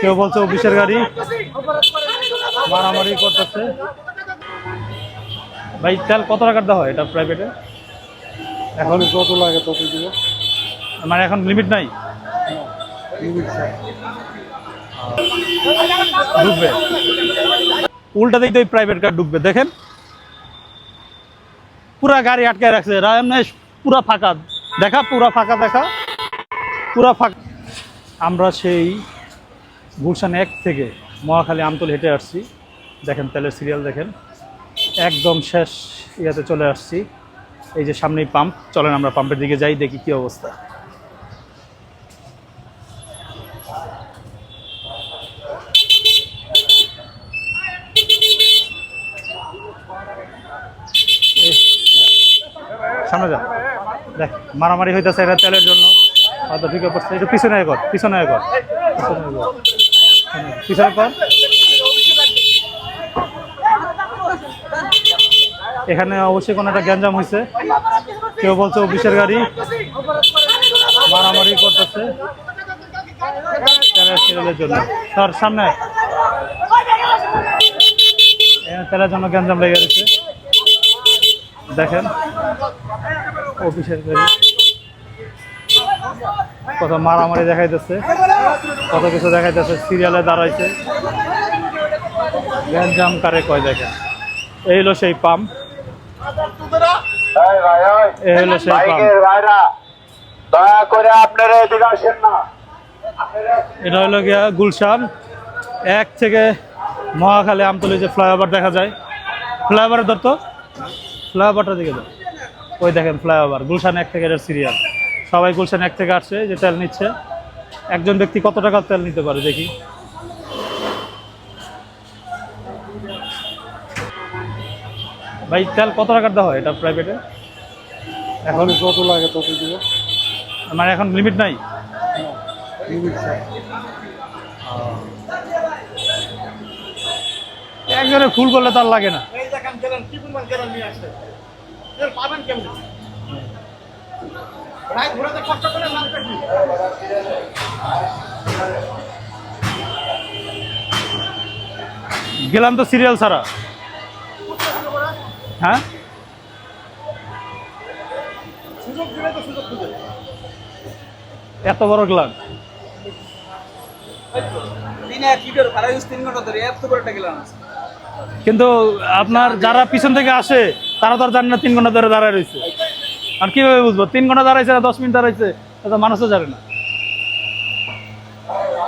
কেউ বলছে অফিসের গাড়ি, মারামারি করতেছে। ভাই তেল কত টাকার দেওয়া হয় এটা প্রাইভেটে? এখন যত লাগে তত দিব, মানে এখন লিমিট নাই, ডুববে উল্টা দিক দিয়ে প্রাইভেট কার ডুববে। দেখেন পুরা গাড়ি আটকে রাখছে, পুরা ফাঁকা দেখা, পুরা ফাঁকা দেখা, পুরা ফাঁকা। আমরা সেই গুলশান 1 থেকে মহাখালী আমতলী হেঁটে আসছি। দেখেন তেলের সিরিয়াল দেখেন, একদম শেষ ইয়াতে চলে আসছি। এই যে সামনেই পাম্প, চলেন আমরা পাম্পের দিকে যাই, দেখি কি অবস্থা। সামনে যা, দেখ মারামারি হইতেছে এটা তেলের জন্য, হয়তো ঢুকে পড়ছে। একটু পিছনে কর, পিছনে কর, পিছনে কর। এখানে অবশ্যই কোনো একটা গ্যাঞ্জাম হয়েছে, কেউ বলছে অফিসের গাড়ি, মারামারি করতেছে তেলের সিরিয়ালের জন্য। তার সামনে তেলের জন্য গ্যাঞ্জাম লেগে গেছে। দেখেন অফিসের গাড়ি, কত মারামারি দেখাইতেছে, কত কিছু দেখাইতেছে, সিরিয়ালে দাঁড়াইছে, গ্যাঞ্জাম কারে কয়। দেখেন এই হলো সেই পাম্প, এই হলো সেই পাম্প। এটা হলো গিয়া গুলশান 1 থেকে মহাখালী আমতলী যে ফ্লাইওভার দেখা যায়, ফ্লাইওভারের ধরতো, ফ্লাইওভারটার দিকে যাও, ওই দেখেন ফ্লাইওভার গুলশান 1 থেকে এটার সিরিয়াল। সবাই গুলশান 1 থেকে আসছে, যে তেল নিচ্ছে। একজন ব্যক্তি কত টাকার তেল নিতে পারে দেখি। ভাই তেল কত টাকার দেওয়া হয় এটা প্রাইভেটে? এখন যত লাগে তত দিব, মানে এখন লিমিট নাই, একজনে ফুল করলে তার লাগে না। গেলাম তো সিরিয়াল ছাড়া। হ্যাঁ এত বড় গ্লাস, কিন্তু আপনার যারা পিছন থেকে আসে তারা তো আর জানে না 3 ঘন্টা ধরে দাঁড়ায় রয়েছে। আর কিভাবে বুঝবো 3 ঘন্টা দাঁড়াইছে না 10 মিনিট দাঁড়াইছে, এটা মানুষও জানে না।